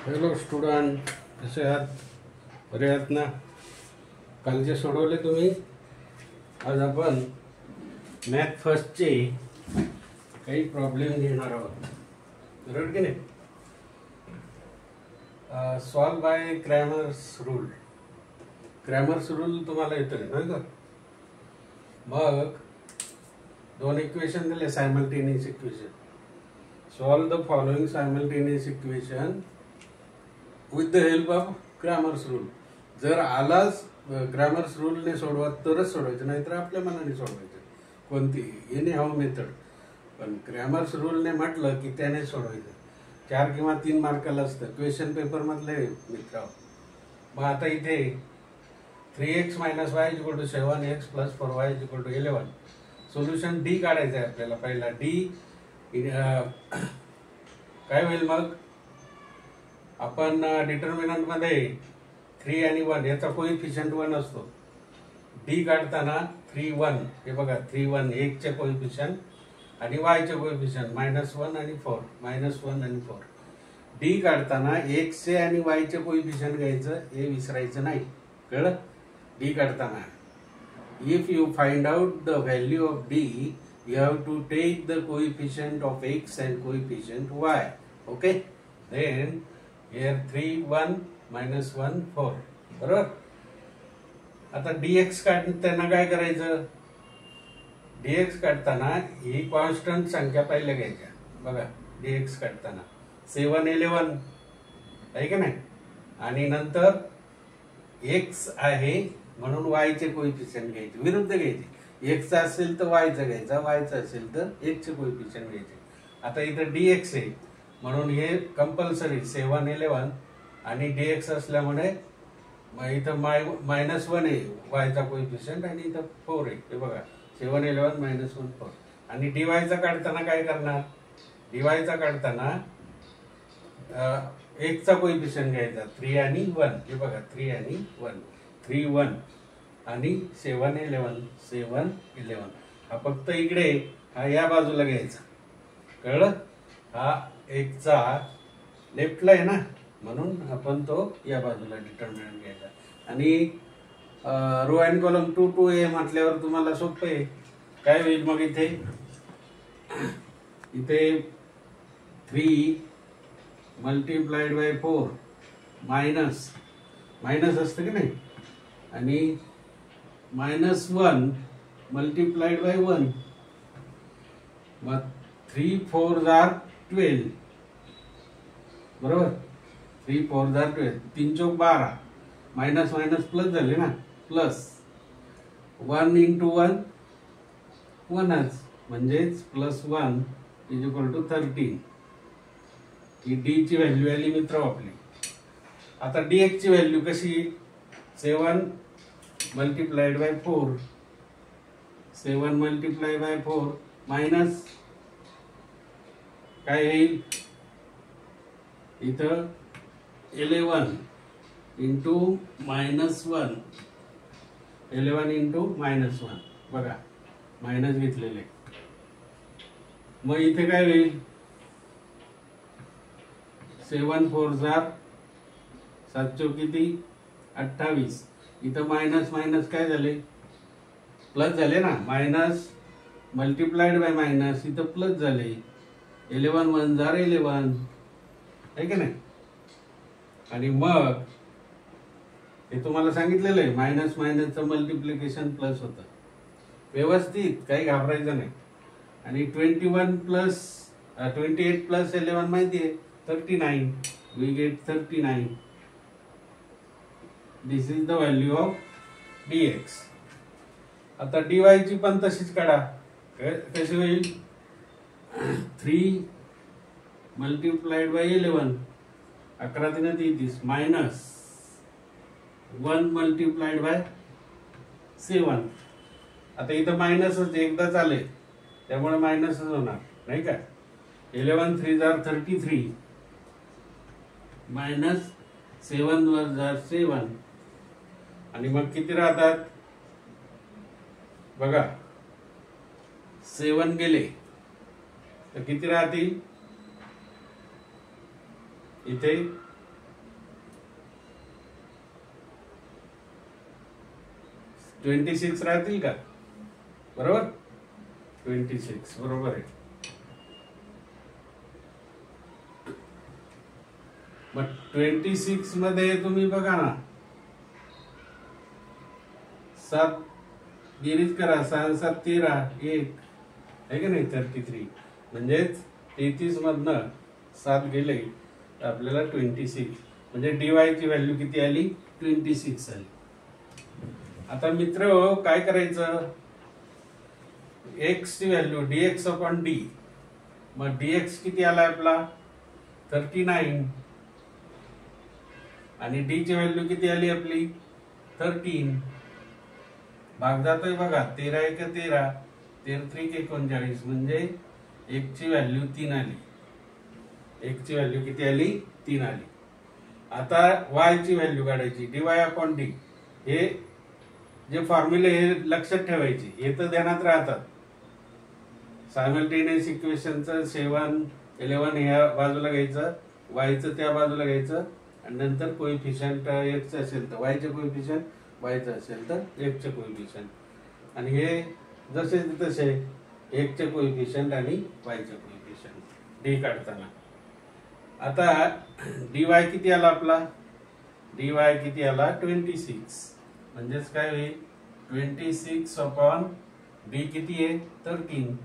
Hello student, कसे आहात? बरे आहात ना? कालचे सोडवले तुम्ही? आज आपण मॅथ फर्स्टचे काही प्रॉब्लेम घेणार आहोत, बरोबर की नाही? Solve by Cramer's rule. Cramer's rule तुम्हाला येतं नाही का? मग दोन इक्वेशन दिले, simultaneous equation. Solve the following simultaneous equation with the help of Cramer's rule. जर आलाच क्रॅमर्स रूलने सोडवा तरच सोडवायचं, नाहीतर आपल्या मनाने सोडवायचं, कोणती एनी हाऊ मेथड. पण क्रॅमर्स रूलने म्हटलं की त्याने सोडवायचं. 4 किंवा 3 मार्काला असतं क्वेश्चन पेपर मधले मित्र. मग आता इथे 3x - y = 7x + 4y = 11. Solution D काढायचं आहे आपल्याला. पहिला डी काय होईल? मग आपण डिटर्मिनंट मध्ये 3 आणि 1 याचा कोइफिशियंट 1 असतो. डी काढताना 3 1 हे बघा, 3 1 1 चे कोइफिशियंट आणि y चे कोइफिशियंट -1 आणि 4 -1 आणि 4. डी काढताना x चे आणि y चे कोइफिशियंट घ्यायचं, हे विसरायचं नाही, कळलं? डी काढताना if you find out the value of D, you have to take the coefficient of x and coefficient y. Okay, then here 3 1 -1 4. बरोबर. आता dx काढताना काय करायचं? dx काढताना ही कॉन्स्टंट संख्या पहिल्या घ्यायच्या. बघा, dx काढताना 7 11 आहे की नाही, आणि नंतर x आहे म्हणून y चे कोइफिशियंट घ्यायचे, विरुद्ध घ्यायचे. x चा असेल तर y चा घ्यायचा, y चा असेल तर x चे कोइफिशियंट घ्यायचे. आता इथं dx आहे म्हणून हे कंपल्सरी 7 11 आणि dx असल्यामुळे इथं -1 आहे y चा कोइफिशियंट आणि इथं 4 आहे. हे बघा, 7 11 -1 4. आणि dy चा काढताना काय करणार? dy चा काढताना x चा कोइफिशियंट घ्यायचा 3 आणि 1. हे बघा, 3 आणि 1 3 1 आणि 7 11 7 11. हा फक्त इकडे हा या बाजूला घ्यायचा, कळलं? हा x चा लेफ्टला आहे ना, म्हणून आपण तो या बाजूला डिटर्मिनंट घ्यायचा. आणि रो अँड कॉलम 2 2 a म्हटल्यावर तुम्हाला सोपं आहे. काय होईल मग? इथे 3 × 4 मायनस असतं की नाही, आणि -1 × 1. मग 3 4 12. बरोबर, 3 4 12. 3 चौक 12. मायनस मायनस प्लस झाले ना, प्लस 1 × 1 1च, म्हणजेच +1 = 13. ही डी ची व्हॅल्यू आली मित्र आपली. आता dx ची व्हॅल्यू कशी? 7 × 4 7 × 4 मायनस काय येईल? इथं 11 × -1 11 × -1. बघा, मायनस घेतलेले. मग इथे काय होईल? 7 4 7 चौक किती? 28. इथं मायनस मायनस काय झाले? प्लस झाले ना. मायनस मल्टिप्लाइड बाय मायनस, इथं प्लस झाले. 11 1 11 आहे की नाही? आणि मग हे तुम्हाला सांगितलेलं आहे, मायनस मायनसचं मल्टिप्लिकेशन प्लस होतं. व्यवस्थित, काही घाबरायचं नाही. आणि 28 + 11 माहिती आहे, 39. We get 39. This is the value of dx. आता dy ची पण तशीच काढा. कशी होईल? 3 × 11 11 × 33 मायनस 1 × 7. आता इथं मायनसच एकदाच आले, त्यामुळे मायनसच होणार नाही का? 11 3 33 मायनस 7 + 7. आणि मग किती राहतात? बघा, 7 गेले तर किती राहतील? इथे 26 राहतील का? बरोबर, 26 बरोबर आहे. मग 26 मध्ये तुम्ही बघा ना, 7 बेरीज करा, 6 7 13 1 आहे का नाही, 33. म्हणजेच 33 मधनं 7 गेले तर आपल्याला 26, म्हणजे dy ची व्हॅल्यू किती आली? 26 आली. आता मित्र काय करायचं, x ची व्हॅल्यू dx अपॉन d. मग dx किती आला आपला? 39. आणि d ची व्हॅल्यू किती आली आपली? 13. भाग जातोय बघा, 13 1 13, 13 39, म्हणजे x ची व्हॅल्यू 3 आली. x ची व्हॅल्यू किती आली? 3 आली. आता y ची व्हॅल्यू काढायची, dy अपॉन d. हे जे फॉर्म्युले हे लक्षात ठेवायचे, हे तर ध्यानात राहतात. सायमल्टेनियस इक्वेशनचं 7 11 ह्या बाजूला घ्यायचं, y चं त्या बाजूला घ्यायचं, आणि नंतर कोएफिशियंट x असेल तर y चे कोएफिशियंट, y चं असेल तर x चे कोएफिशियंट, आणि हे जसे तसे x चे कोएफिशियंट आणि y चे कोएफिशियंट d काढताना. आता dy किती आला आपला? dy किती आला? 26. म्हणजेच काय होईल? 26 अपॉन d किती आहे? 13.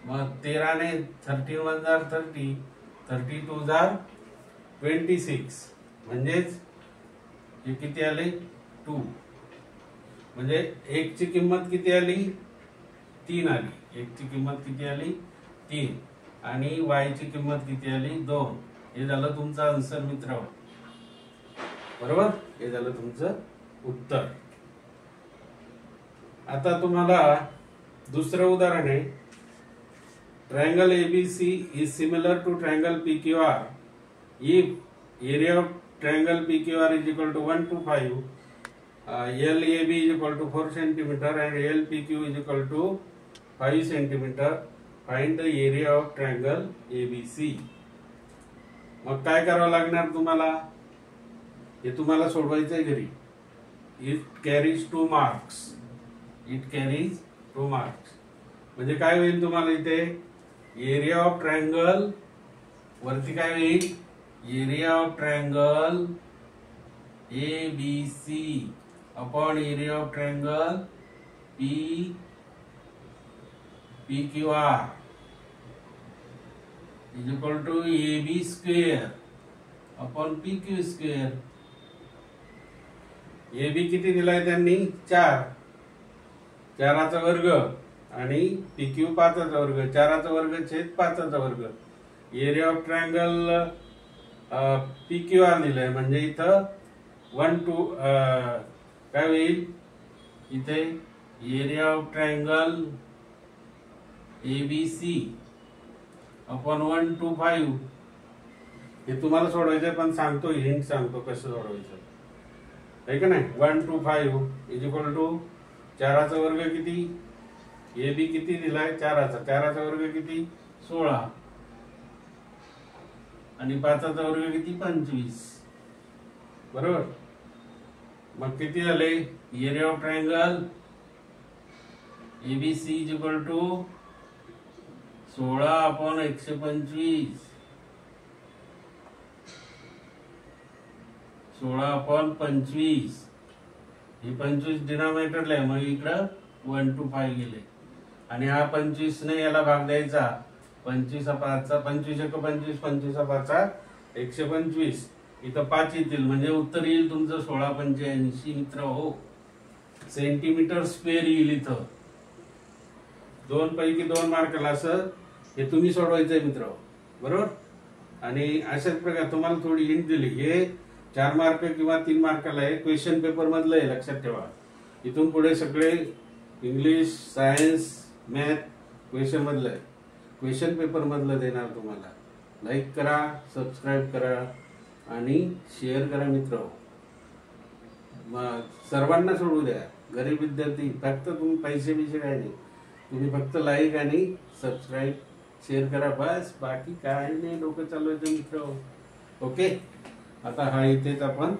मग 13 ने 13 1 जार 30, 32 जार 26, म्हणजेच हे किती आले? 2. म्हणजे x ची किंमत किती आली? 3 आली. x ची किंमत किती आली? 3. आणि y ची किंमत किती आली? 2. हे झालं तुमचं आन्सर मित्र. बरोबर, हे झालं तुमचं उत्तर. आता तुम्हाला दुसरं उदाहरण आहे. Triangle ABC is similar to triangle PQR if area of triangle PQR is equal to 1 to 5, LAB is equal to 4 cm and LPQ is equal to 5 cm. Find the area of triangle ABC. मग काय करावं लागणार तुम्हाला? हे तुम्हाला सोडवायचं आहे घरी. It carries 2 marks. It carries 2 marks. म्हणजे काय होईल तुम्हाला इथे? एरिया ऑफ ट्रायंगल वरती काय होईल? Area of triangle ABC upon area of triangle PQR is equal to AB square upon PQ square. AB किती दिलाय त्यांनी? 4. 4चा वर्ग आणि PQ 5चा वर्ग, 4चा वर्ग छेद 5चा वर्ग. एरिया ऑफ ट्रायंगल PQR दिलाय, म्हणजे इथं 1 2 काय होईल? इथे area of triangle ABC upon 1 to 5. हे तुम्हाला सोडवायचं, पण सांगतो, हिंट सांगतो कसं सोडवायचं, आहे का नाही. 1 to 5 इज इक्वल टू 4चा वर्ग किती? AB किती दिलाय? 4चा. 4चा वर्ग किती? 16. आणि 5चा वर्ग किती? 25. बरोबर. मग किती झाले? Area of triangle ABC is equal to 16 upon 125. 16 upon 25. हे 25 डिनॉमिनेटरला आहे, मग इकडं 1 to 5 गेले. आणि हा 25 ने याला भाग द्यायचा. 25 5चा 25 1 25, 25 5चा 125. इथं 5 येतील, म्हणजे उत्तर येईल तुमचं 1685 मित्र हो. सेंटीमीटर स्क्वेअर येईल इथं. 2 पैकी 2 मार्कला असं हे तुम्ही सोडवायचंय मित्र. बरोबर. आणि अशाच प्रकारे तुम्हाला थोडी हिंट दिली. हे 4 मार्क किंवा 3 मार्काला आहे. क्वेश्चन पेपर मधलं आहे, लक्षात ठेवा. इथून पुढे सगळे इंग्लिश, सायन्स, मॅथ क्वेश्चन मधलं आहे. क्वेश्चन पेपर मधलं देणार तुम्हाला. लाईक करा, सबस्क्राईब करा आणि शेअर करा मित्र. सर्वांना सोडू द्या. गरीब विद्यार्थी, फक्त तुम्ही पैसे काय नाही, तुम्ही फक्त लाईक आणि सबस्क्राईब शेअर करा बस. बाकी काय नाही, डोकं चालवायचं मित्र. ओके. आता हा इथेच आपण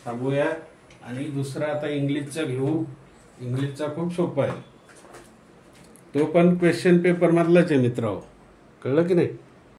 थांबूया. आणि दुसरा आता इंग्लिशचा घेऊ. इंग्लिशचा खूप सोपा आहे, तो पण क्वेश्चन पेपर मधलाच आहे मित्रांनो, कळलं की नाही.